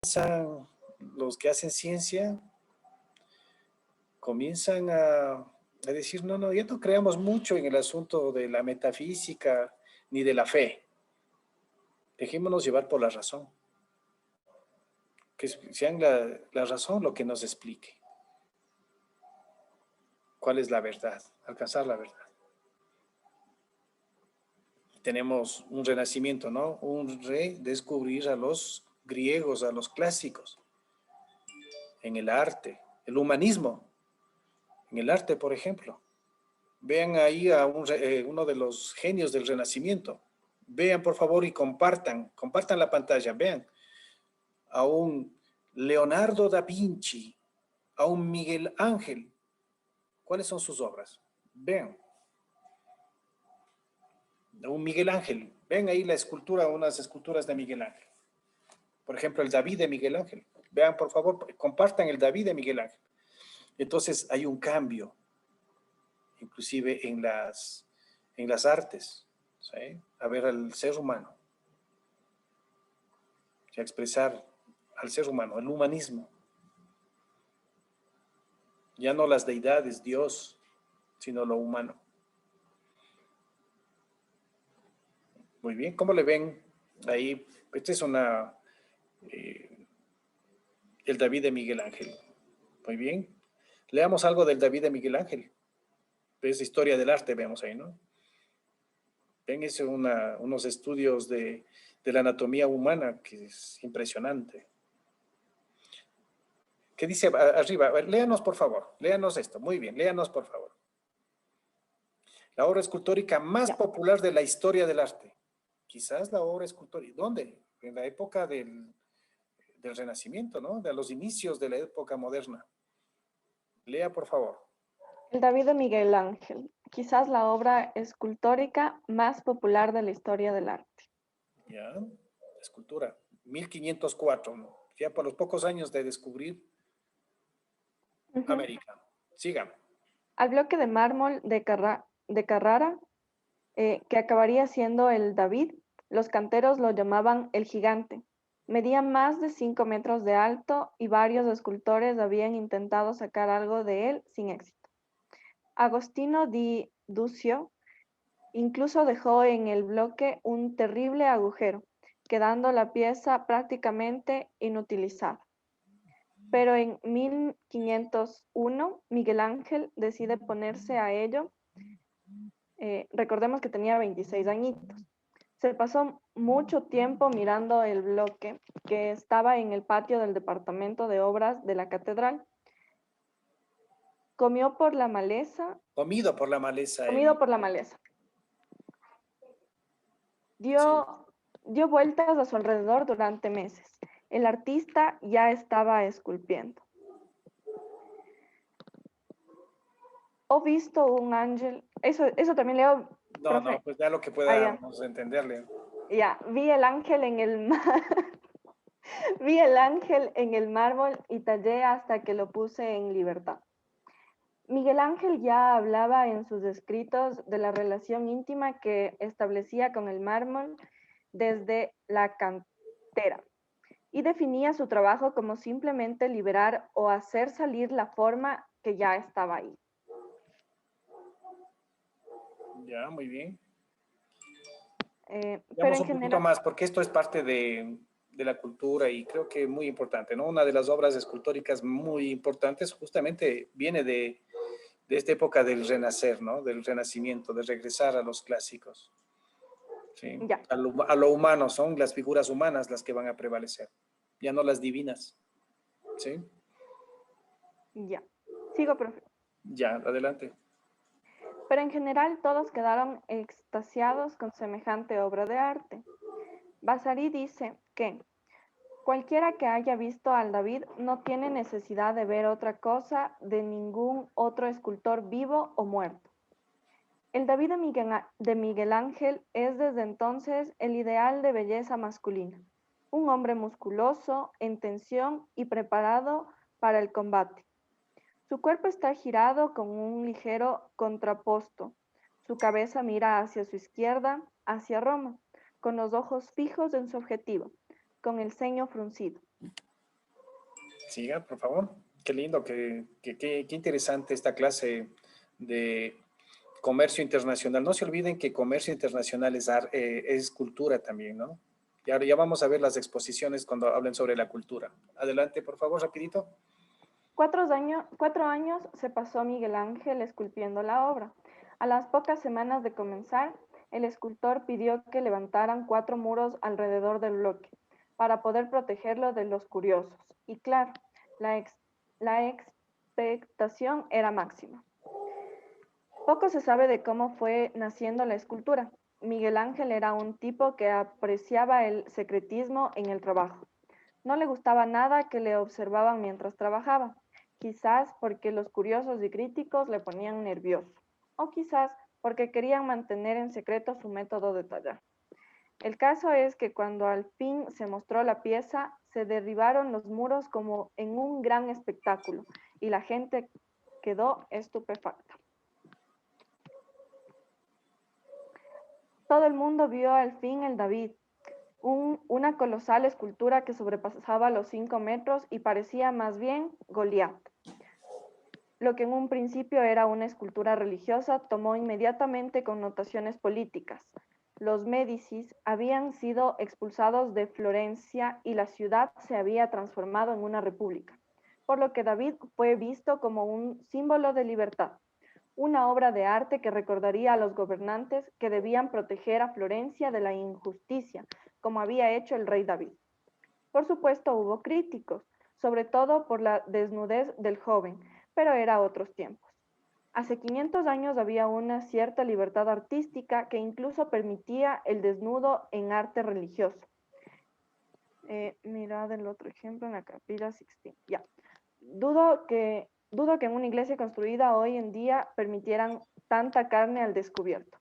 los que hacen ciencia comienzan a decir, no, no, ya no creamos mucho en el asunto de la metafísica ni de la fe. Dejémonos llevar por la razón. Que sean la razón lo que nos explique cuál es la verdad, alcanzar la verdad. Tenemos un renacimiento, ¿no? Un redescubrir a los griegos, a los clásicos, en el arte, el humanismo, en el arte, por ejemplo. Vean ahí a uno de los genios del Renacimiento. Vean, por favor, y compartan la pantalla. Vean a un Leonardo da Vinci, a un Miguel Ángel. ¿Cuáles son sus obras? Vean. A un Miguel Ángel. Vean ahí la escultura, unas esculturas de Miguel Ángel. Por ejemplo, el David de Miguel Ángel. Vean, por favor, compartan el David de Miguel Ángel. Entonces hay un cambio, inclusive en las artes, ¿sí? A ver al ser humano, a expresar al ser humano, el humanismo. Ya no las deidades, Dios, sino lo humano. Muy bien, ¿cómo le ven? Ahí, esta es el David de Miguel Ángel. Muy bien. Leamos algo del David de Miguel Ángel. Es historia del arte, vemos ahí, ¿no? Ven, es unos estudios de la anatomía humana que es impresionante. ¿Qué dice arriba? A ver, léanos, por favor. Léanos esto. Muy bien, léanos, por favor. La obra escultórica más popular de la historia del arte. Quizás la obra escultórica. ¿Dónde? En la época del Renacimiento, ¿no? De los inicios de la época moderna. Lea, por favor. El David de Miguel Ángel, quizás la obra escultórica más popular de la historia del arte. Ya, escultura. 1504, ¿no? Ya por los pocos años de descubrir América. Siga. Al bloque de mármol de Carrara, que acabaría siendo el David, los canteros lo llamaban el gigante. Medía más de 5 metros de alto y varios escultores habían intentado sacar algo de él sin éxito. Agostino di Duccio incluso dejó en el bloque un terrible agujero, quedando la pieza prácticamente inutilizada. Pero en 1501 Miguel Ángel decide ponerse a ello. Recordemos que tenía 26 añitos. Se pasó mucho tiempo mirando el bloque que estaba en el patio del departamento de obras de la catedral. Comió por la maleza. Comido por la maleza. Comido por la maleza. Dio vueltas a su alrededor durante meses. El artista ya estaba esculpiendo. ¿O visto un ángel? Eso también leo. No, profe. no, pues ya lo que podamos entenderle. Ya, vi el ángel en el vi el ángel en el mármol y tallé hasta que lo puse en libertad. Miguel Ángel ya hablaba en sus escritos de la relación íntima que establecía con el mármol desde la cantera y definía su trabajo como simplemente liberar o hacer salir la forma que ya estaba ahí. Ya, muy bien. Pero en un poquito más, porque esto es parte de la cultura y creo que es muy importante, ¿no? Una de las obras escultóricas muy importantes justamente viene de esta época del renacer, ¿no? Del renacimiento, de regresar a los clásicos. ¿Sí? Ya. A lo humano, son las figuras humanas las que van a prevalecer, ya no las divinas. ¿Sí? Ya. Sigo, profe. Ya, adelante. Pero en general todos quedaron extasiados con semejante obra de arte. Vasari dice que cualquiera que haya visto al David no tiene necesidad de ver otra cosa de ningún otro escultor vivo o muerto. El David de Miguel Ángel es desde entonces el ideal de belleza masculina, un hombre musculoso, en tensión y preparado para el combate. Su cuerpo está girado con un ligero contraposto. Su cabeza mira hacia su izquierda, hacia Roma, con los ojos fijos en su objetivo, con el ceño fruncido. Siga, por favor. Qué lindo, qué interesante esta clase de comercio internacional. No se olviden que comercio internacional es cultura también, ¿no? Y ahora ya vamos a ver las exposiciones cuando hablen sobre la cultura. Adelante, por favor, rapidito. 4 años se pasó Miguel Ángel esculpiendo la obra. A las pocas semanas de comenzar, el escultor pidió que levantaran 4 muros alrededor del bloque para poder protegerlo de los curiosos. Y claro, la expectación era máxima. Poco se sabe de cómo fue naciendo la escultura. Miguel Ángel era un tipo que apreciaba el secretismo en el trabajo. No le gustaba nada que le observaban mientras trabajaba, quizás porque los curiosos y críticos le ponían nervioso, o quizás porque querían mantener en secreto su método de tallar. El caso es que cuando al fin se mostró la pieza, se derribaron los muros como en un gran espectáculo y la gente quedó estupefacta. Todo el mundo vio al fin el David, una colosal escultura que sobrepasaba los 5 metros y parecía más bien Goliat. Lo que en un principio era una escultura religiosa tomó inmediatamente connotaciones políticas. Los Médicis habían sido expulsados de Florencia y la ciudad se había transformado en una república, por lo que David fue visto como un símbolo de libertad, una obra de arte que recordaría a los gobernantes que debían proteger a Florencia de la injusticia, como había hecho el rey David. Por supuesto, hubo críticos, sobre todo por la desnudez del joven, pero era otros tiempos. Hace 500 años había una cierta libertad artística que incluso permitía el desnudo en arte religioso. Mirad el otro ejemplo en la Capilla Sixtina. Ya. Dudo que en una iglesia construida hoy en día permitieran tanta carne al descubierto.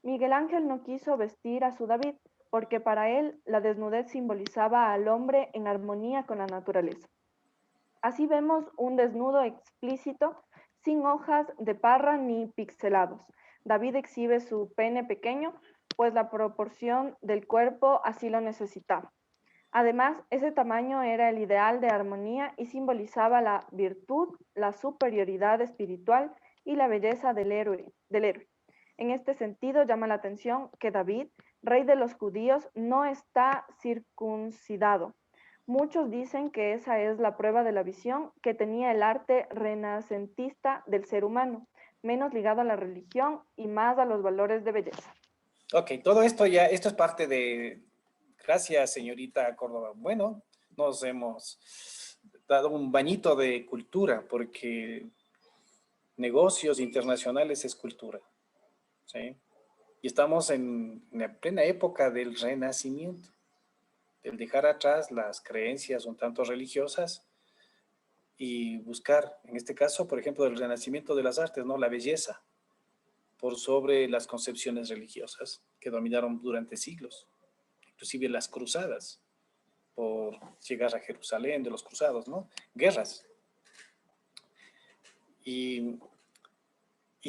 Miguel Ángel no quiso vestir a su David, porque para él la desnudez simbolizaba al hombre en armonía con la naturaleza. Así vemos un desnudo explícito, sin hojas de parra ni pixelados. David exhibe su pene pequeño, pues la proporción del cuerpo así lo necesitaba. Además, ese tamaño era el ideal de armonía y simbolizaba la virtud, la superioridad espiritual y la belleza del héroe. En este sentido, llama la atención que David, rey de los judíos, no está circuncidado. Muchos dicen que esa es la prueba de la visión que tenía el arte renacentista del ser humano, menos ligado a la religión y más a los valores de belleza. Ok, todo esto esto es parte de... Gracias, señorita Córdoba. Bueno, nos hemos dado un bañito de cultura porque negocios internacionales es cultura, ¿sí? Y estamos en la plena época del renacimiento, del dejar atrás las creencias un tanto religiosas y buscar, en este caso, por ejemplo, el renacimiento de las artes, ¿no? La belleza, por sobre las concepciones religiosas que dominaron durante siglos, inclusive las cruzadas, por llegar a Jerusalén de los cruzados, ¿no? Guerras. Y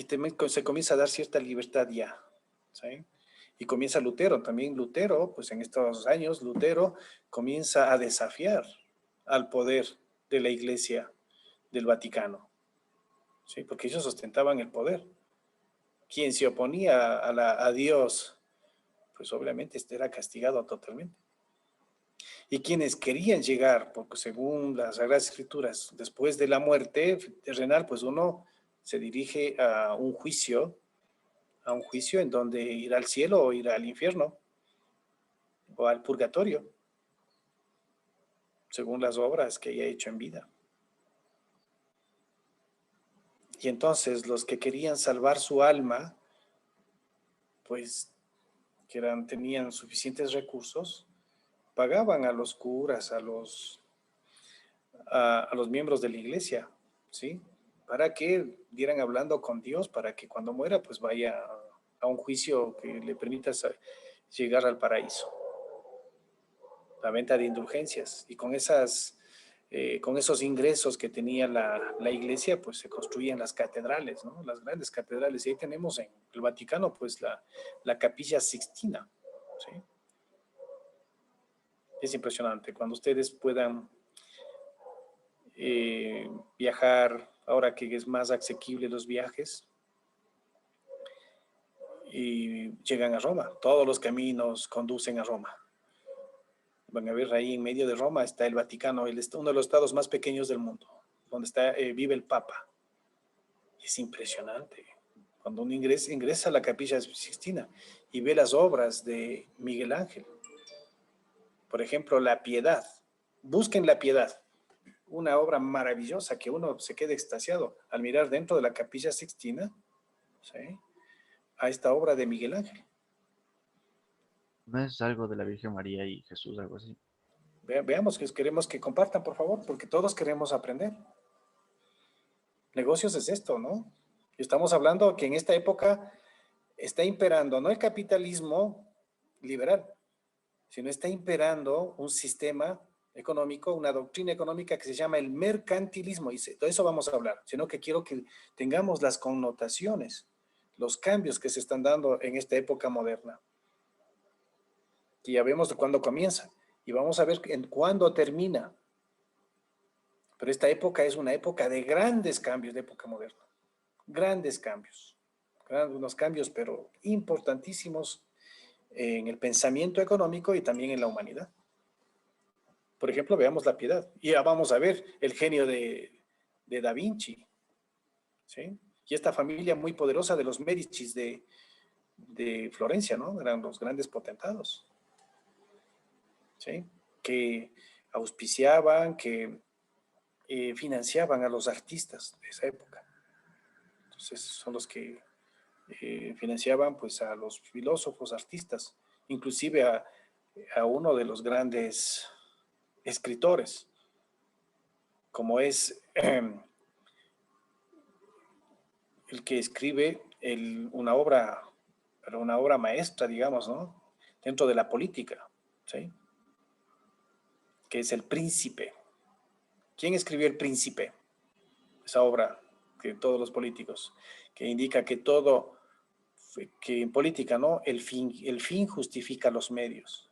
también se comienza a dar cierta libertad ya, ¿sí? Y comienza Lutero, también Lutero, pues en estos años Lutero comienza a desafiar al poder de la Iglesia del Vaticano, ¿sí? Porque ellos ostentaban el poder. Quien se oponía a Dios, pues obviamente era castigado totalmente. Y quienes querían llegar, porque según las Sagradas Escrituras, después de la muerte terrenal, pues uno se dirige a un juicio en donde irá al cielo o irá al infierno o al purgatorio, según las obras que haya hecho en vida. Y entonces los que querían salvar su alma, pues tenían suficientes recursos, pagaban a los curas, a los miembros de la iglesia, ¿sí? Para que dieran hablando con Dios, para que cuando muera, pues vaya a un juicio que le permita llegar al paraíso. La venta de indulgencias. Y con esos ingresos que tenía la iglesia, pues se construían las catedrales, ¿no? Las grandes catedrales. Y ahí tenemos en el Vaticano, pues la Capilla Sixtina, ¿sí? Es impresionante. Cuando ustedes puedan viajar, ahora que es más asequible los viajes, y llegan a Roma. Todos los caminos conducen a Roma. Van a ver ahí en medio de Roma está el Vaticano, uno de los estados más pequeños del mundo, donde vive el Papa. Es impresionante. Cuando uno ingresa a la Capilla Sixtina y ve las obras de Miguel Ángel, por ejemplo, La Piedad. Busquen La Piedad, una obra maravillosa que uno se queda extasiado al mirar dentro de la Capilla Sixtina, ¿sí?, a esta obra de Miguel Ángel. ¿No es algo de la Virgen María y Jesús, algo así? Veamos, que queremos que compartan, por favor, porque todos queremos aprender. Negocios es esto, ¿no? Estamos hablando que en esta época está imperando no el capitalismo liberal, sino está imperando un sistema económico, una doctrina económica que se llama el mercantilismo, y de eso vamos a hablar, sino que quiero que tengamos las connotaciones, los cambios que se están dando en esta época moderna, que ya vemos de cuándo comienza, y vamos a ver en cuándo termina. Pero esta época es una época de grandes cambios, de época moderna, grandes cambios, unos cambios pero importantísimos en el pensamiento económico y también en la humanidad. Por ejemplo, veamos La Piedad. Y ya vamos a ver el genio de Da Vinci, ¿sí? Y esta familia muy poderosa de los Médicis de Florencia, ¿no? Eran los grandes potentados, ¿sí? Que auspiciaban, que financiaban a los artistas de esa época. Entonces, son los que financiaban pues a los filósofos, artistas, inclusive a uno de los grandes escritores, como es el que escribe una obra maestra, digamos, ¿no?, dentro de la política, ¿sí?, que es El Príncipe. ¿Quién escribió El Príncipe? Esa obra que todos los políticos, que indica que que en política, ¿no?, el fin justifica los medios.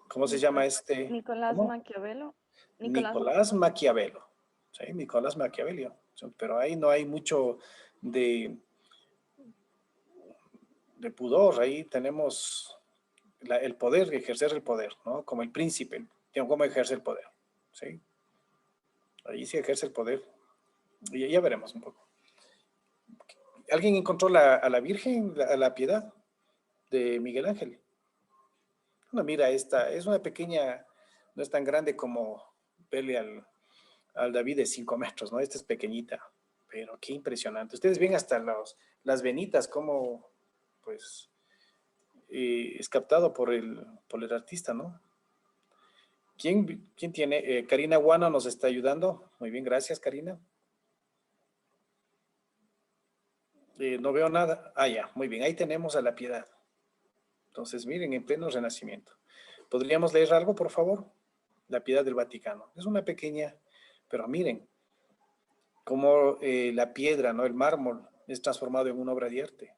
¿Cómo se llama este? Nicolás ¿Cómo? Maquiavelo. Nicolás Maquiavelo. Sí, Nicolás Maquiavelo. Pero ahí no hay mucho de pudor. Ahí tenemos el poder, ejercer el poder, ¿no? Como el príncipe. ¿Cómo ejerce el poder? ¿Sí? Ahí sí ejerce el poder. Y ya veremos un poco. ¿Alguien encontró a la Virgen, a la Piedad de Miguel Ángel? No, mira, esta es una pequeña, no es tan grande como verle al David de 5 metros, ¿no? Esta es pequeñita, pero qué impresionante. Ustedes ven hasta las venitas, como pues es captado por el artista, ¿no? ¿Quién tiene? Karina Guano nos está ayudando. Muy bien, gracias, Karina. No veo nada. Ah, ya, muy bien, ahí tenemos a la Piedad. Entonces, miren, en pleno Renacimiento. ¿Podríamos leer algo, por favor? La Piedad del Vaticano. Es una pequeña, pero miren, cómo la piedra, ¿no?, el mármol, es transformado en una obra de arte.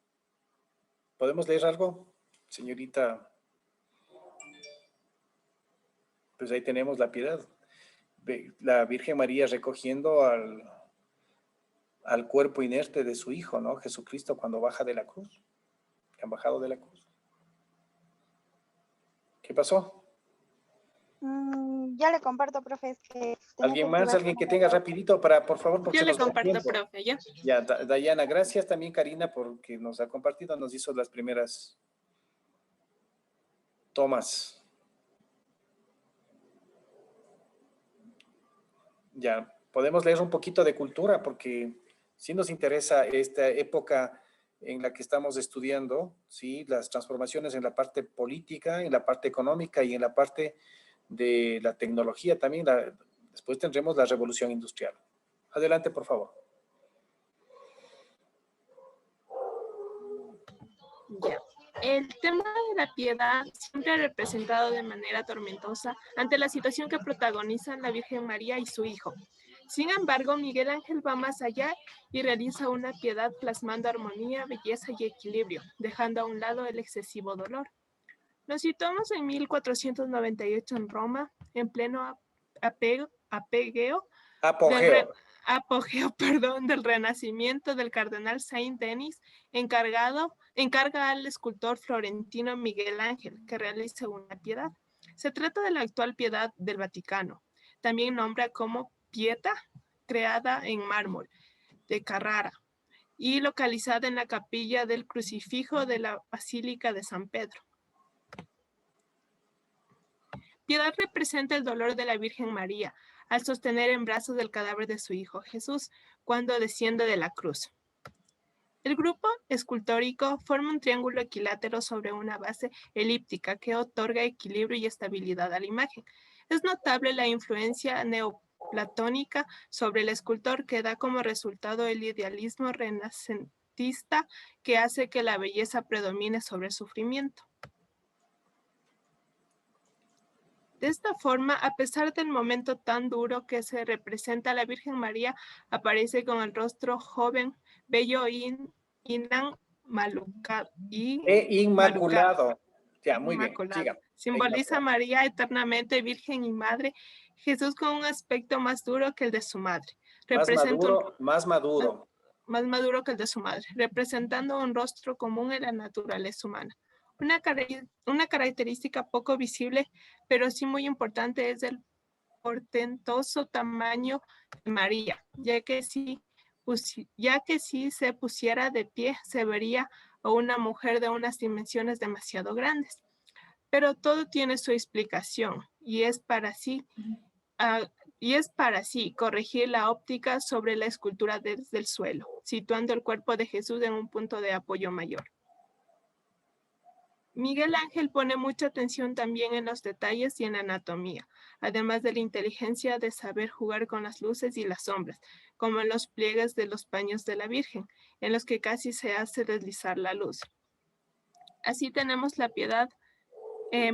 ¿Podemos leer algo, señorita? Pues ahí tenemos la Piedad. La Virgen María recogiendo al cuerpo inerte de su Hijo, ¿no?, Jesucristo, cuando baja de la cruz. Que han bajado de la cruz. ¿Qué pasó? Ya le comparto, profe, es que tenía ¿Alguien que más? activar ¿Alguien que como tenga rapidito para, por favor, porque Yo se le nos va el comparto, tiempo? profe, ¿ya? Ya, Dayana, gracias también, Karina, porque nos ha compartido, nos hizo las primeras tomas. Ya, podemos leer un poquito de cultura, porque sí nos interesa esta época en la que estamos estudiando, ¿sí?, las transformaciones en la parte política, en la parte económica y en la parte de la tecnología también. Después tendremos la revolución industrial. Adelante, por favor. Ya. El tema de la piedad siempre ha representado de manera tormentosa ante la situación que protagonizan la Virgen María y su Hijo. Sin embargo, Miguel Ángel va más allá y realiza una piedad plasmando armonía, belleza y equilibrio, dejando a un lado el excesivo dolor. Nos situamos en 1498 en Roma, en pleno Apogeo. apogeo, perdón, del Renacimiento del cardenal Saint-Denis, encarga al escultor florentino Miguel Ángel que realice una piedad. Se trata de la actual piedad del Vaticano. También nombra como Pietà, creada en mármol de Carrara y localizada en la capilla del Crucifijo de la Basílica de San Pedro. Piedad representa el dolor de la Virgen María al sostener en brazos el cadáver de su hijo Jesús cuando desciende de la cruz. El grupo escultórico forma un triángulo equilátero sobre una base elíptica que otorga equilibrio y estabilidad a la imagen. Es notable la influencia neoplatónica sobre el escultor que da como resultado el idealismo renacentista que hace que la belleza predomine sobre el sufrimiento. De esta forma, a pesar del momento tan duro que se representa, la Virgen María aparece con el rostro joven, bello y inmaculado. Inmaculado. Ya, muy bien. Siga. Simboliza a María eternamente virgen y madre, Jesús con un aspecto más duro que el de su madre. Más maduro Que el de su madre, representando un rostro común en la naturaleza humana. Una característica poco visible, pero sí muy importante, es el portentoso tamaño de María, ya que si se pusiera de pie, se vería a una mujer de unas dimensiones demasiado grandes. Pero todo tiene su explicación y es para sí corregir la óptica sobre la escultura desde el suelo, situando el cuerpo de Jesús en un punto de apoyo mayor. Miguel Ángel pone mucha atención también en los detalles y en la anatomía, además de la inteligencia de saber jugar con las luces y las sombras, como en los pliegues de los paños de la Virgen, en los que casi se hace deslizar la luz. Así tenemos la piedad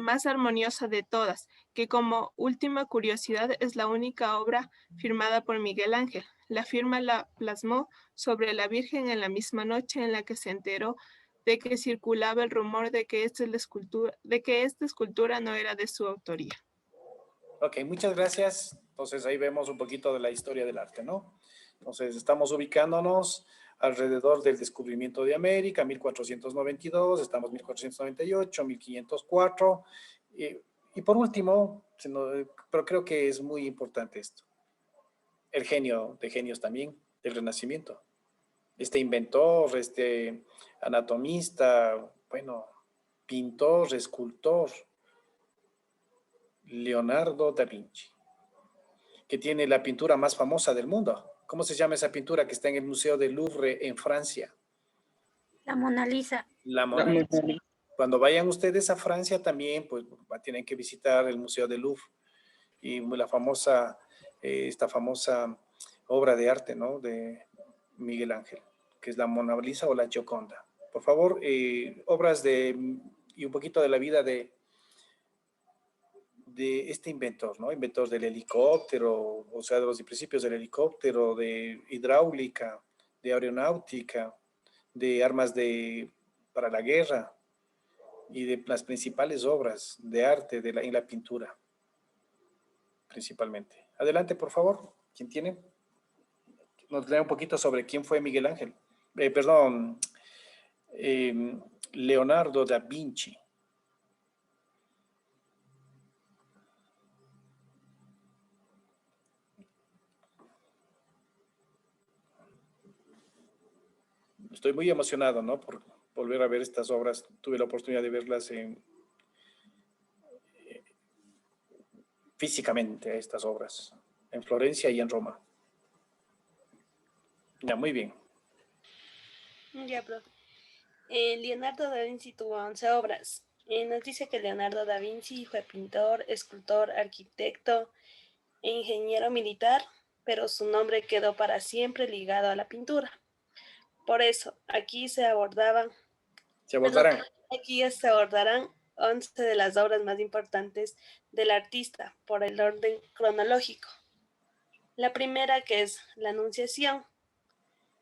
más armoniosa de todas, que como última curiosidad es la única obra firmada por Miguel Ángel. La firma la plasmó sobre la Virgen en la misma noche en la que se enteró de que circulaba el rumor de que esta escultura no era de su autoría. Ok, muchas gracias. Entonces ahí vemos un poquito de la historia del arte, ¿no? Entonces estamos ubicándonos alrededor del descubrimiento de América, 1492, estamos 1498, 1504, y por último, pero creo que es muy importante esto, el genio de genios también, del Renacimiento. Este inventor, este anatomista, bueno, pintor, escultor, Leonardo da Vinci, que tiene la pintura más famosa del mundo. ¿Cómo se llama esa pintura que está en el Museo del Louvre en Francia? La Mona Lisa. La Mona Lisa. Cuando vayan ustedes a Francia también, pues tienen que visitar el Museo del Louvre y esta famosa obra de arte, ¿no? De Miguel Ángel, que es la Mona Lisa o la Gioconda. Por favor, obras y un poquito de la vida de este inventor, ¿no? Inventor del helicóptero, o sea, de los principios del helicóptero, de hidráulica, de aeronáutica, de armas para la guerra y de las principales obras de arte en la pintura, principalmente. Adelante, por favor. ¿Quién tiene? Nos lee un poquito sobre quién fue Miguel Ángel. Leonardo da Vinci. Estoy muy emocionado, ¿no? Por volver a ver estas obras. Tuve la oportunidad de verlas físicamente, estas obras, en Florencia y en Roma. Ya, muy bien. Ya, profe. Leonardo da Vinci tuvo 11 obras. Nos dice que Leonardo da Vinci fue pintor, escultor, arquitecto e ingeniero militar, pero su nombre quedó para siempre ligado a la pintura. Por eso, aquí se abordarán 11 de las obras más importantes del artista por el orden cronológico. La primera, que es la Anunciación,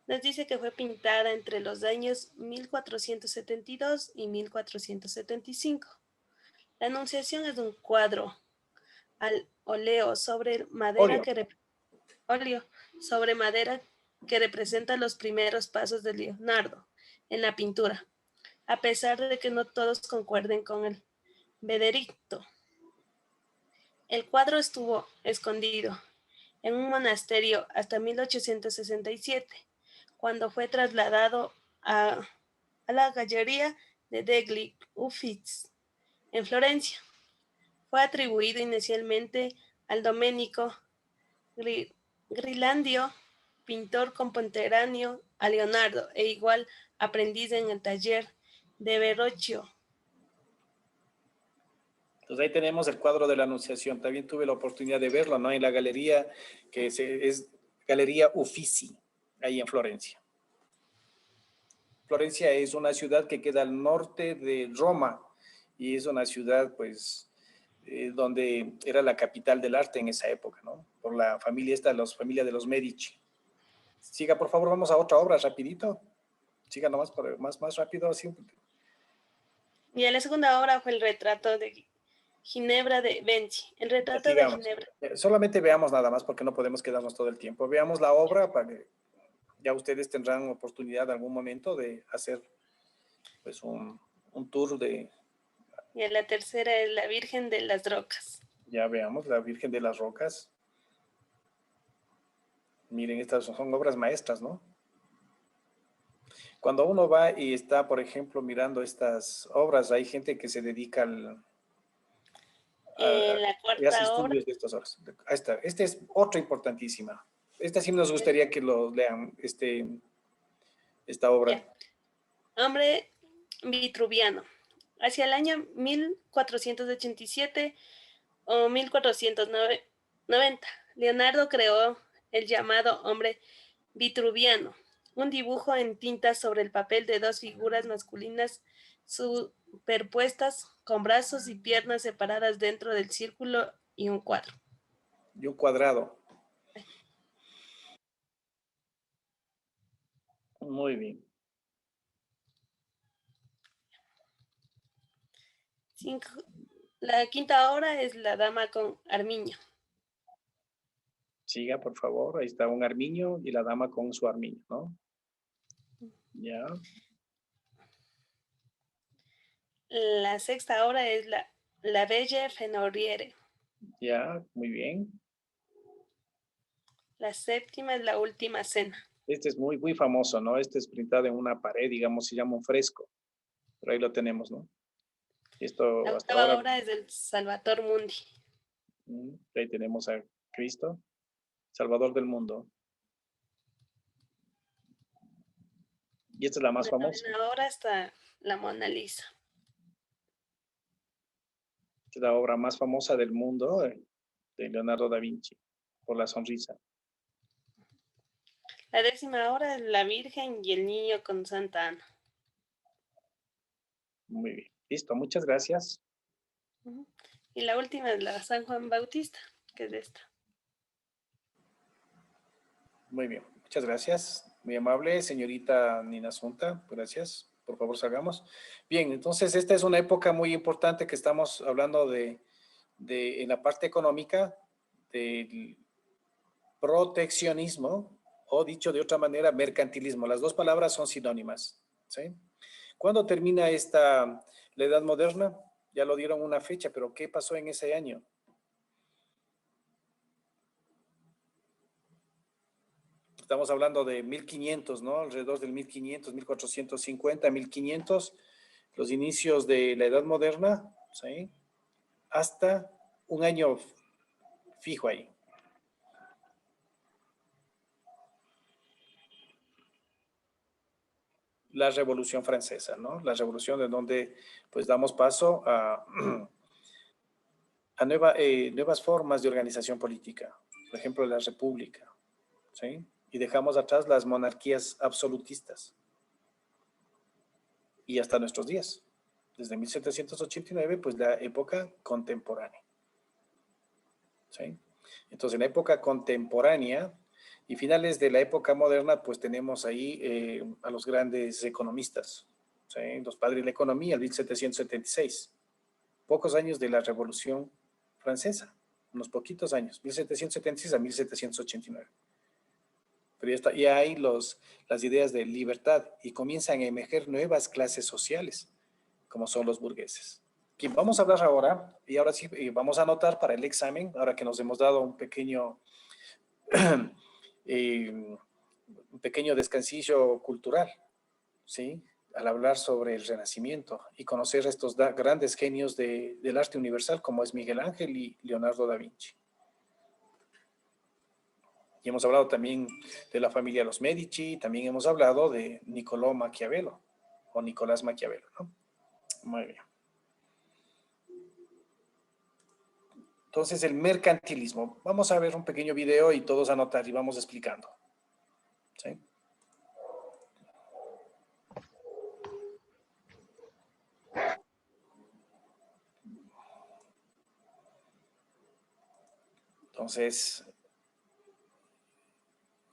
nos dice que fue pintada entre los años 1472 y 1475. La Anunciación es un cuadro al óleo sobre Óleo. óleo sobre madera que representa los primeros pasos de Leonardo en la pintura, a pesar de que no todos concuerden con el veredicto. El cuadro estuvo escondido en un monasterio hasta 1867, cuando fue trasladado a la Gallería de degli Uffizi en Florencia. Fue atribuido inicialmente al Domenico Ghirlandaio, pintor contemporáneo a Leonardo e igual aprendiz en el taller de Verrocchio. Entonces ahí tenemos el cuadro de la Anunciación. También tuve la oportunidad de verlo, ¿no? En la galería, es Galería Uffizi, ahí en Florencia. Florencia es una ciudad que queda al norte de Roma y es una ciudad, pues, donde era la capital del arte en esa época, ¿no? Por la familia esta, la familia de los Medici. Siga, por favor, vamos a otra obra, rapidito. Siga nomás, más rápido, así. Y la segunda obra fue el retrato de Ginebra de Benci. El retrato de Sigamos. Ginebra. Solamente veamos nada más porque no podemos quedarnos todo el tiempo. Veamos la obra para que ya ustedes tendrán oportunidad en algún momento de hacer pues un tour de... Y la tercera es la Virgen de las Rocas. Ya veamos, la Virgen de las Rocas. Miren, estas son obras maestras, ¿no? Cuando uno va y está, por ejemplo, mirando estas obras, hay gente que se dedica La y hace cuarta obra. estudios de estas obras. Ahí está. Esta es otra importantísima. Esta sí nos gustaría que lo lean, esta obra. Ya. Hombre vitruviano. Hacia el año 1487 o 1490, Leonardo creó el llamado hombre vitruviano, un dibujo en tinta sobre el papel de dos figuras masculinas superpuestas con brazos y piernas separadas dentro del círculo y un cuadro. Y un cuadrado. Muy bien. La quinta obra es La Dama con Armiño. Siga, por favor. Ahí está un armiño y la dama con su armiño, ¿no? Ya. La sexta obra es La Belle Fenoriere. Ya, muy bien. La séptima es La Última Cena. Este es muy famoso, ¿no? Este es pintado en una pared, digamos, se llama un fresco. Pero ahí lo tenemos, ¿no? Esto La hasta octava ahora, obra es del Salvator Mundi. ahí tenemos a Cristo, Salvador del mundo. Y esta es la más famosa. La novena obra está La Mona Lisa. Esta es la obra más famosa del mundo de Leonardo da Vinci, por la sonrisa. La décima obra es La Virgen y el Niño con Santa Ana. Muy bien. Listo, muchas gracias. Y la última es la San Juan Bautista, que es esta. Muy bien, muchas gracias. Muy amable, señorita Nina Sunta. Gracias. Por favor, salgamos. Bien, entonces esta es una época muy importante que estamos hablando en la parte económica del proteccionismo, o dicho de otra manera, mercantilismo. Las dos palabras son sinónimas, ¿sí? ¿Cuándo termina la Edad Moderna? Ya lo dieron una fecha, pero ¿qué pasó en ese año? Estamos hablando de 1500, ¿no? Alrededor del 1500, 1450, 1500, los inicios de la Edad Moderna, ¿sí? Hasta un año fijo ahí. La Revolución Francesa, ¿no? La revolución en donde pues damos paso a nuevas formas de organización política, por ejemplo, la república, ¿sí? Y dejamos atrás las monarquías absolutistas. Y hasta nuestros días, desde 1789, pues la época contemporánea, ¿sí? Entonces, en la época contemporánea y finales de la época moderna, pues tenemos ahí a los grandes economistas, ¿sí? Los padres de la economía, el 1776, pocos años de la Revolución Francesa, unos poquitos años, 1776 a 1789. Pero ya está, y hay las ideas de libertad y comienzan a emerger nuevas clases sociales, como son los burgueses. Que vamos a hablar ahora, y ahora sí vamos a anotar para el examen, ahora que nos hemos dado un pequeño descansillo cultural, ¿sí? Al hablar sobre el Renacimiento y conocer estos grandes genios del arte universal como es Miguel Ángel y Leonardo da Vinci. Y hemos hablado también de la familia Los Medici, también hemos hablado de Niccolò Maquiavelo, o Nicolás Maquiavelo, ¿no? Muy bien. Entonces, el mercantilismo. Vamos a ver un pequeño video y todos anotar y vamos explicando. ¿Sí? Entonces,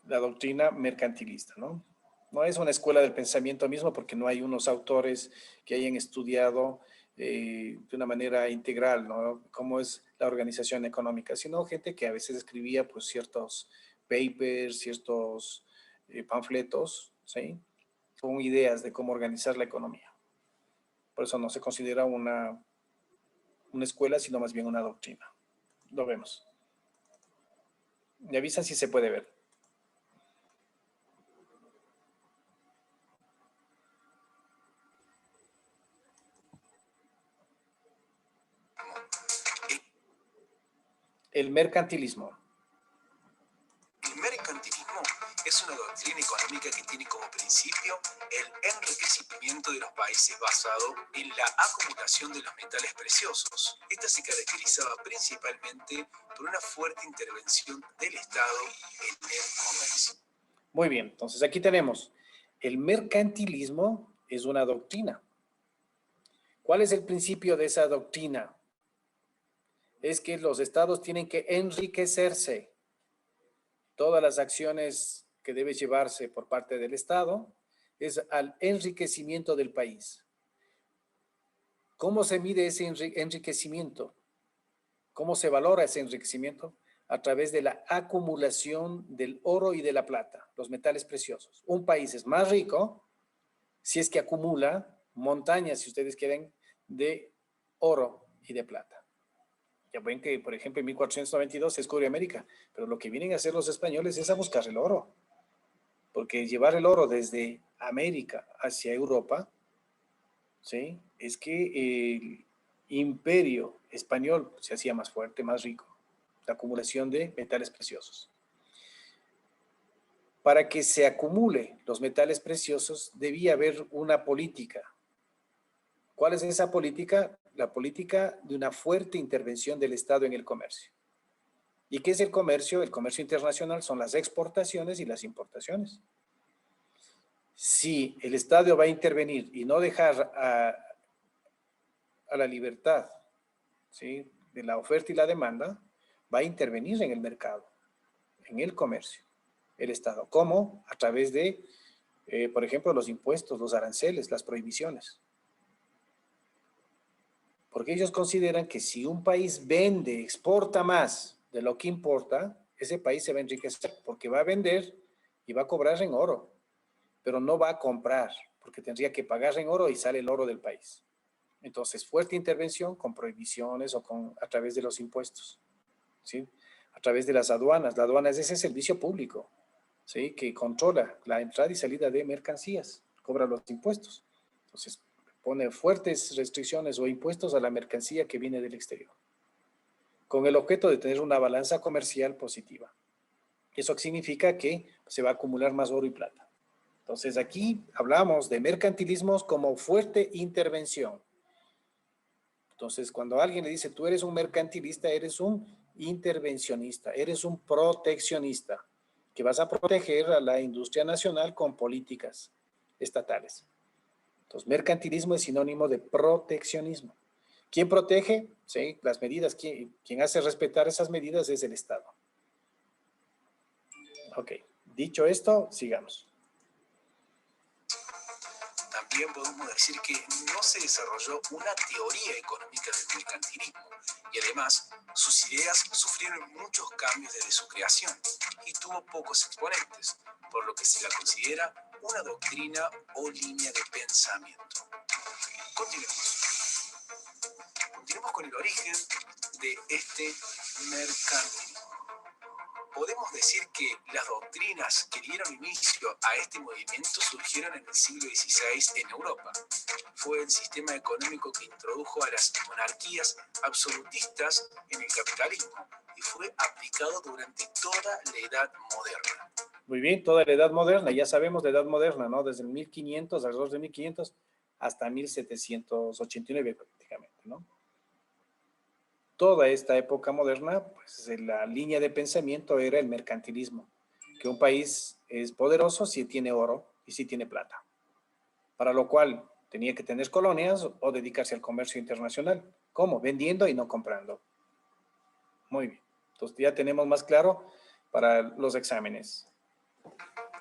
la doctrina mercantilista, ¿no? No es una escuela del pensamiento mismo porque no hay unos autores que hayan estudiado de una manera integral, ¿no? Cómo es la organización económica, sino gente que a veces escribía pues ciertos papers, ciertos panfletos, ¿sí? Con ideas de cómo organizar la economía. Por eso no se considera una escuela, sino más bien una doctrina. Lo vemos. Me avisan si se puede ver. El mercantilismo. El mercantilismo es una doctrina económica que tiene como principio el enriquecimiento de los países basado en la acumulación de los metales preciosos. Esta se caracterizaba principalmente por una fuerte intervención del Estado en el comercio. Muy bien, entonces aquí tenemos, el mercantilismo es una doctrina. ¿Cuál es el principio de esa doctrina? Es que los estados tienen que enriquecerse. Todas las acciones que debe llevarse por parte del Estado es al enriquecimiento del país. ¿Cómo se mide ese enriquecimiento? ¿Cómo se valora ese enriquecimiento? A través de la acumulación del oro y de la plata, los metales preciosos. Un país es más rico si es que acumula montañas, si ustedes quieren, de oro y de plata. Ya ven que, por ejemplo, en 1492 se descubre América, pero lo que vienen a hacer los españoles es a buscar el oro. Porque llevar el oro desde América hacia Europa, ¿sí? Es que el imperio español se hacía más fuerte, más rico. La acumulación de metales preciosos. Para que se acumule los metales preciosos, debía haber una política. ¿Cuál es esa política? La política de una fuerte intervención del Estado en el comercio. ¿Y qué es el comercio? El comercio internacional son las exportaciones y las importaciones. Si el Estado va a intervenir y no dejar a la libertad, ¿sí?, de la oferta y la demanda, va a intervenir en el mercado, en el comercio, el Estado. ¿Cómo? A través de, por ejemplo, los impuestos, los aranceles, las prohibiciones. Porque ellos consideran que si un país vende, exporta más de lo que importa, ese país se va a enriquecer porque va a vender y va a cobrar en oro, pero no va a comprar porque tendría que pagar en oro y sale el oro del país. Entonces, fuerte intervención con prohibiciones o a través de los impuestos, ¿sí? A través de las aduanas. La aduana es ese servicio público, ¿sí?, que controla la entrada y salida de mercancías, cobra los impuestos. Entonces, pone fuertes restricciones o impuestos a la mercancía que viene del exterior, con el objeto de tener una balanza comercial positiva. Eso significa que se va a acumular más oro y plata. Entonces, aquí hablamos de mercantilismos como fuerte intervención. Entonces, cuando alguien le dice, tú eres un mercantilista, eres un intervencionista, eres un proteccionista, que vas a proteger a la industria nacional con políticas estatales. Entonces, mercantilismo es sinónimo de proteccionismo. ¿Quién protege? Sí, las medidas. ¿Quién hace respetar esas medidas? Es el Estado. Ok, dicho esto, sigamos. Bien podemos decir que no se desarrolló una teoría económica del mercantilismo y además sus ideas sufrieron muchos cambios desde su creación y tuvo pocos exponentes, por lo que se la considera una doctrina o línea de pensamiento. Continuemos. Continuemos con el origen de este mercantilismo. Podemos decir que las doctrinas que dieron inicio a este movimiento surgieron en el siglo XVI en Europa. Fue el sistema económico que introdujo a las monarquías absolutistas en el capitalismo y fue aplicado durante toda la Edad Moderna. Muy bien, toda la Edad Moderna, ya sabemos la Edad Moderna, ¿no? Desde el 1500, alrededor de 1500, hasta 1789 prácticamente, ¿no? Toda esta época moderna, pues la línea de pensamiento era el mercantilismo, que un país es poderoso si tiene oro y si tiene plata, para lo cual tenía que tener colonias o dedicarse al comercio internacional. ¿Cómo? Vendiendo y no comprando. Muy bien, entonces ya tenemos más claro para los exámenes.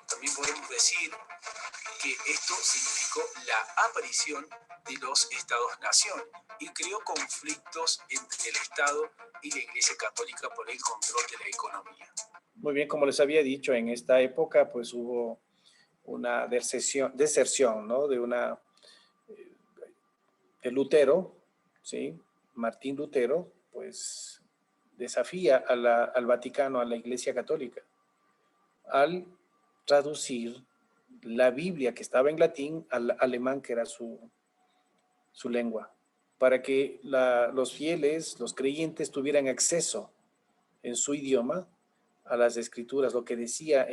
También podemos decir que esto significó la aparición de los estados-nación y creó conflictos entre el Estado y la Iglesia Católica por el control de la economía. Muy bien, como les había dicho, en esta época pues hubo una deserción, ¿no? De Lutero, ¿sí? Martín Lutero, pues desafía al Vaticano, a la Iglesia Católica, al traducir la Biblia que estaba en latín al alemán, que era su lengua, para que los fieles, los creyentes tuvieran acceso en su idioma a las escrituras, lo que decía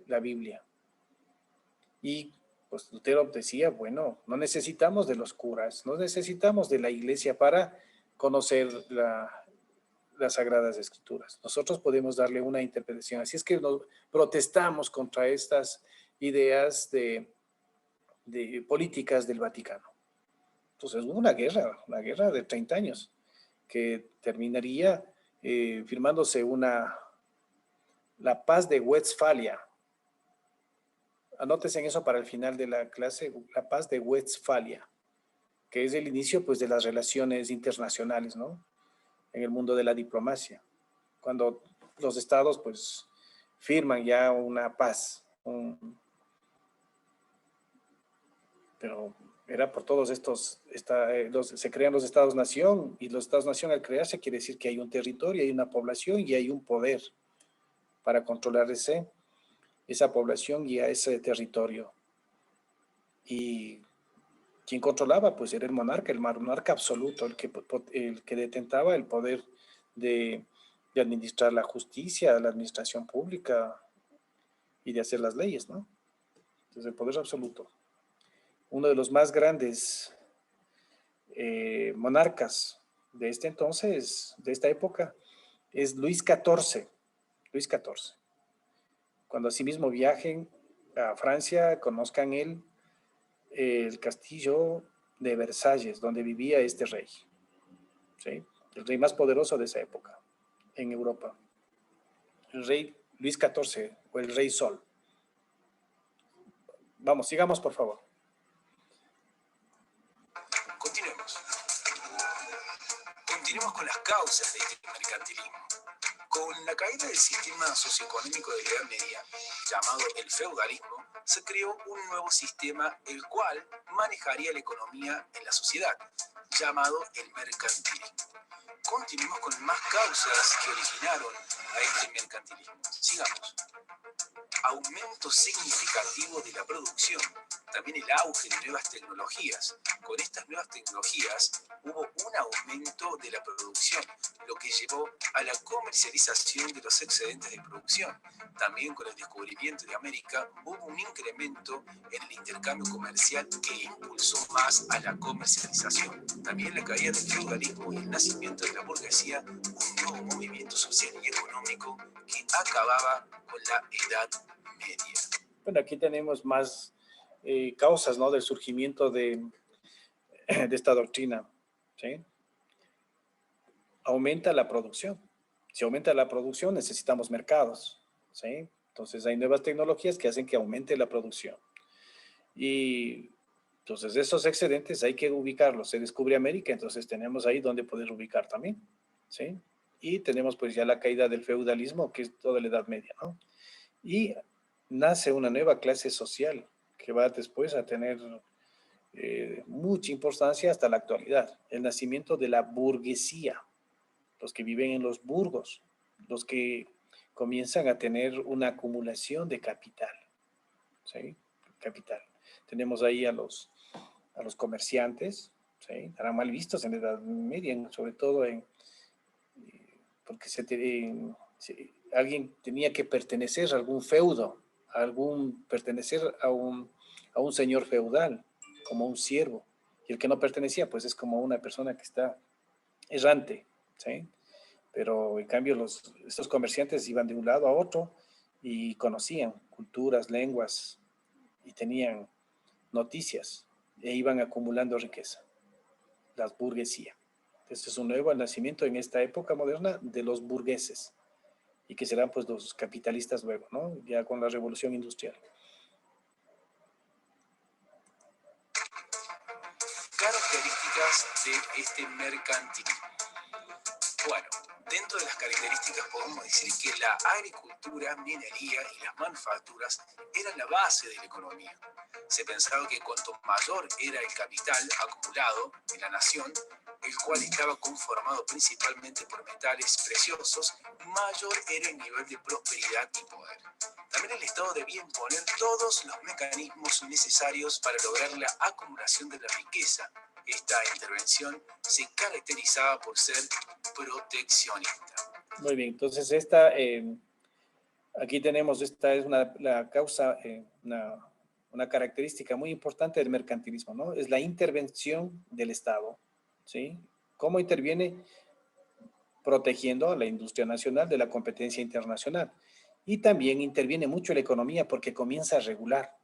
la Biblia. Y pues Lutero decía, bueno, no necesitamos de los curas, no necesitamos de la iglesia para conocer las Sagradas Escrituras. Nosotros podemos darle una interpretación. Así es que nos protestamos contra estas ideas de políticas del Vaticano. Entonces hubo una guerra de 30 años, que terminaría firmándose la paz de Westfalia. Anótense en eso para el final de la clase, la paz de Westfalia, que es el inicio pues de las relaciones internacionales, ¿no? En el mundo de la diplomacia, cuando los estados pues firman ya una paz, pero era por todos estos, se crean los estados-nación, y los estados-nación al crearse quiere decir que hay un territorio, hay una población y hay un poder para controlar esa población y a ese territorio. Y quien controlaba pues era el monarca absoluto, el que detentaba el poder de administrar la justicia, la administración pública y de hacer las leyes, ¿no? Entonces el poder absoluto. Uno de los más grandes monarcas de este entonces, de esta época, es Luis XIV. Luis XIV. Cuando asimismo viajen a Francia, conozcan el castillo de Versalles, donde vivía este rey, ¿sí? El rey más poderoso de esa época en Europa. El rey Luis XIV, o el rey Sol. Vamos, sigamos por favor. Continuemos con las causas de este mercantilismo. Con la caída del sistema socioeconómico de la Edad Media, llamado el feudalismo, se creó un nuevo sistema el cual manejaría la economía en la sociedad, llamado el mercantilismo. Continuemos con más causas que originaron a este mercantilismo. Sigamos. Aumento significativo de la producción. También el auge de nuevas tecnologías. Con estas nuevas tecnologías hubo un aumento de la producción, lo que llevó a la comercialización de los excedentes de producción. También con el descubrimiento de América hubo un incremento en el intercambio comercial que impulsó más a la comercialización. También la caída del feudalismo y el nacimiento de la burguesía, un nuevo movimiento social y económico que acababa con la Edad Media. Bueno, aquí tenemos más causas, ¿no? Del surgimiento de esta doctrina, ¿sí? Aumenta la producción. Si aumenta la producción, necesitamos mercados, ¿sí? Entonces hay nuevas tecnologías que hacen que aumente la producción. Y Entonces, esos excedentes hay que ubicarlos. Se descubre América, entonces tenemos ahí donde poder ubicar también, ¿sí? Y tenemos pues ya la caída del feudalismo, que es toda la Edad Media, ¿no? Y nace una nueva clase social que va después a tener mucha importancia hasta la actualidad. El nacimiento de la burguesía, los que viven en los burgos, los que comienzan a tener una acumulación de capital, ¿sí? Capital. Tenemos ahí a los comerciantes, ¿sí? Eran mal vistos en la Edad Media, sobre todo porque alguien tenía que pertenecer a algún feudo, pertenecer a un señor feudal, como un siervo. Y el que no pertenecía, pues es como una persona que está errante, ¿sí? Pero en cambio estos comerciantes iban de un lado a otro y conocían culturas, lenguas y tenían noticias e iban acumulando riqueza, la burguesía. Este es un nuevo nacimiento en esta época moderna de los burgueses y que serán pues los capitalistas luego, ¿no? Ya con la revolución industrial. Características de este mercantilismo. Bueno, dentro de las características podemos decir que la agricultura, minería y las manufacturas eran la base de la economía. Se pensaba que cuanto mayor era el capital acumulado en la nación, el cual estaba conformado principalmente por metales preciosos, mayor era el nivel de prosperidad y poder. También el Estado debía imponer todos los mecanismos necesarios para lograr la acumulación de la riqueza. Esta intervención se caracterizaba por ser proteccionista. Muy bien, entonces aquí tenemos, esta es la causa, una característica muy importante del mercantilismo, ¿no? Es la intervención del Estado, ¿sí? ¿Cómo interviene? Protegiendo a la industria nacional de la competencia internacional. Y también interviene mucho la economía porque comienza a regular,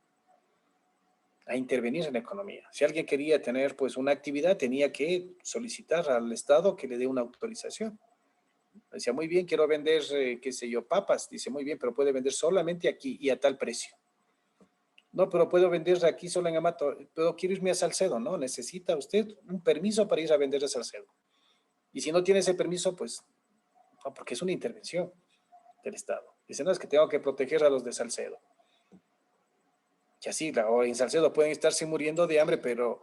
a intervenir en la economía. Si alguien quería tener pues una actividad, tenía que solicitar al Estado que le dé una autorización. Decía, muy bien, quiero vender, qué sé yo, papas. Dice, muy bien, pero puede vender solamente aquí y a tal precio. No, pero puedo vender aquí solo en Amato, pero quiero irme a Salcedo. No, necesita usted un permiso para ir a vender a Salcedo. Y si no tiene ese permiso, pues, no, porque es una intervención del Estado. Dice, no, es que tengo que proteger a los de Salcedo. Y así, en Salcedo pueden estarse muriendo de hambre, pero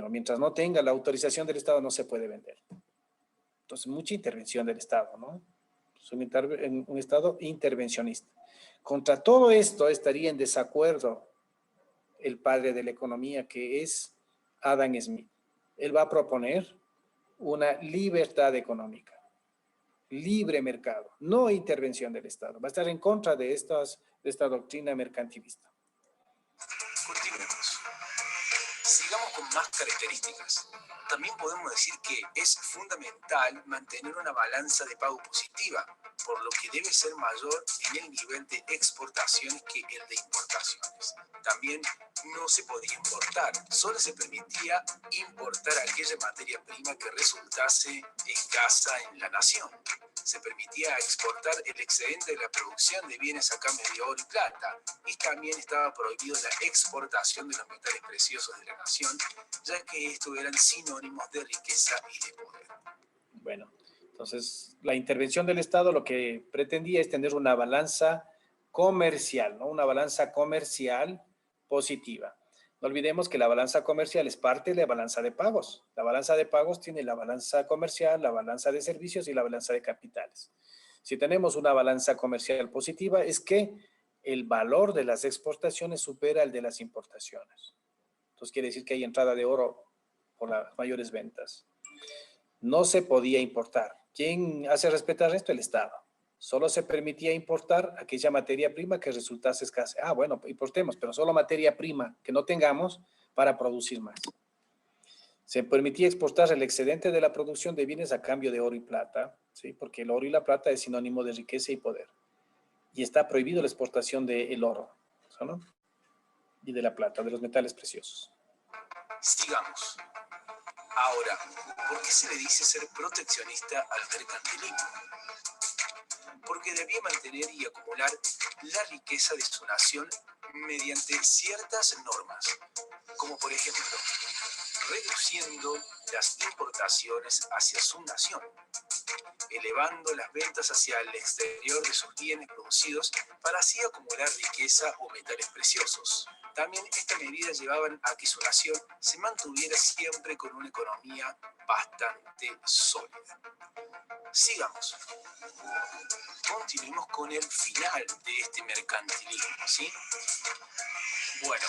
mientras no tenga la autorización del Estado no se puede vender. Entonces, mucha intervención del Estado, ¿no? Es un Estado intervencionista. Contra todo esto estaría en desacuerdo el padre de la economía, que es Adam Smith. Él va a proponer una libertad económica, libre mercado, no intervención del Estado. Va a estar en contra de esta doctrina mercantilista. Continuemos. Sigamos con más características. También podemos decir que es fundamental mantener una balanza de pago positiva, por lo que debe ser mayor en el nivel de exportaciones que el de importaciones. También no se podía importar, solo se permitía importar aquella materia prima que resultase escasa en la nación. Se permitía exportar el excedente de la producción de bienes a cambio de oro y plata, y también estaba prohibido la exportación de los metales preciosos de la nación, ya que estos eran sinónimos de riqueza y de poder. Bueno, entonces la intervención del Estado lo que pretendía es tener una balanza comercial, ¿no? Una balanza comercial positiva. No olvidemos que la balanza comercial es parte de la balanza de pagos. La balanza de pagos tiene la balanza comercial, la balanza de servicios y la balanza de capitales. Si tenemos una balanza comercial positiva, es que el valor de las exportaciones supera el de las importaciones. Entonces quiere decir que hay entrada de oro por las mayores ventas. No se podía importar. ¿Quién hace respetar esto? El Estado. Solo se permitía importar aquella materia prima que resultase escasa. Ah, bueno, importemos, pero solo materia prima que no tengamos para producir más. Se permitía exportar el excedente de la producción de bienes a cambio de oro y plata, ¿sí? Porque el oro y la plata es sinónimo de riqueza y poder. Y está prohibido la exportación del oro, ¿no? Y de la plata, de los metales preciosos. Sigamos. Ahora, ¿por qué se le dice ser proteccionista al mercantilismo? Porque debía mantener y acumular la riqueza de su nación mediante ciertas normas, como por ejemplo, reduciendo las importaciones hacia su nación, elevando las ventas hacia el exterior de sus bienes producidos para así acumular riqueza o metales preciosos. También esta medida llevaba a que su nación se mantuviera siempre con una economía bastante sólida. Sigamos. Continuemos con el final de este mercantilismo, ¿sí? Bueno,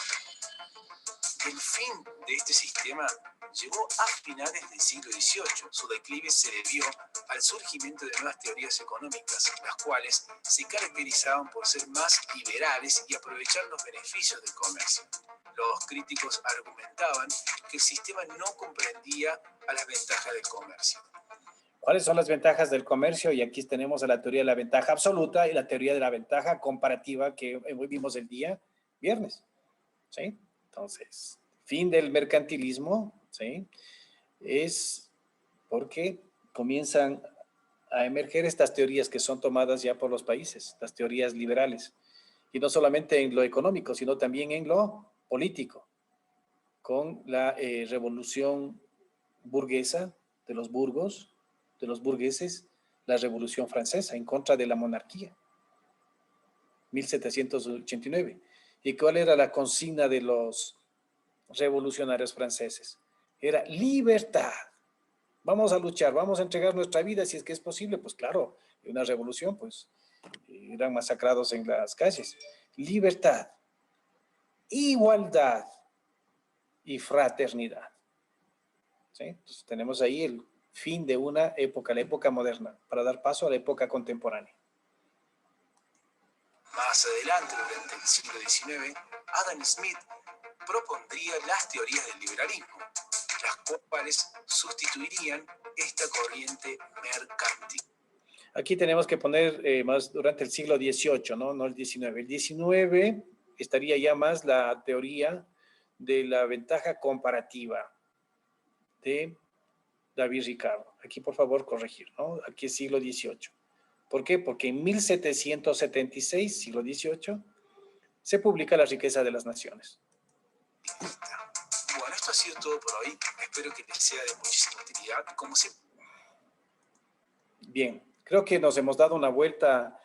el fin de este sistema llegó a finales del siglo XVIII. Su declive se debió al surgimiento de nuevas teorías económicas, las cuales se caracterizaban por ser más liberales y aprovechar los beneficios del comercio. Los críticos argumentaban que el sistema no comprendía a las ventajas del comercio. ¿Cuáles son las ventajas del comercio? Y aquí tenemos la teoría de la ventaja absoluta y la teoría de la ventaja comparativa que vimos el día viernes, ¿sí? Entonces, fin del mercantilismo, ¿sí? Es porque comienzan a emerger estas teorías que son tomadas ya por los países, las teorías liberales. Y no solamente en lo económico, sino también en lo político, con la revolución burguesa de los burgos, de los burgueses, la Revolución Francesa en contra de la monarquía, 1789. ¿Y cuál era la consigna de los revolucionarios franceses? Era libertad. Vamos a luchar, vamos a entregar nuestra vida si es que es posible. Pues claro, en una revolución, pues, eran masacrados en las calles. Libertad, igualdad y fraternidad. ¿Sí? Entonces tenemos ahí el fin de una época, la época moderna, para dar paso a la época contemporánea. Más adelante, durante el siglo XIX, Adam Smith propondría las teorías del liberalismo, las cuales sustituirían esta corriente mercantil. Aquí tenemos que poner más durante el siglo XVIII, ¿no? No el XIX. El XIX estaría ya más la teoría de la ventaja comparativa de David Ricardo. Aquí, por favor, corregir, ¿no? Aquí es siglo XVIII. ¿Por qué? Porque en 1776, siglo XVIII, se publica La riqueza de las naciones. Bueno, esto ha sido todo por hoy. Espero que les sea de muchísima utilidad, como siempre. Bien, creo que nos hemos dado una vuelta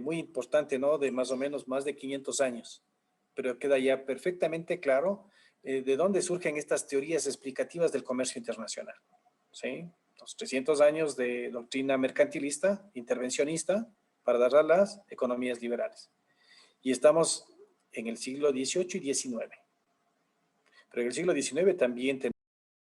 muy importante, ¿no? De más o menos más de 500 años. Pero queda ya perfectamente claro de dónde surgen estas teorías explicativas del comercio internacional. ¿Sí? Los 300 años de doctrina mercantilista, intervencionista, para dar a las economías liberales. Y estamos en el siglo XVIII y XIX. Pero en el siglo XIX también tenemos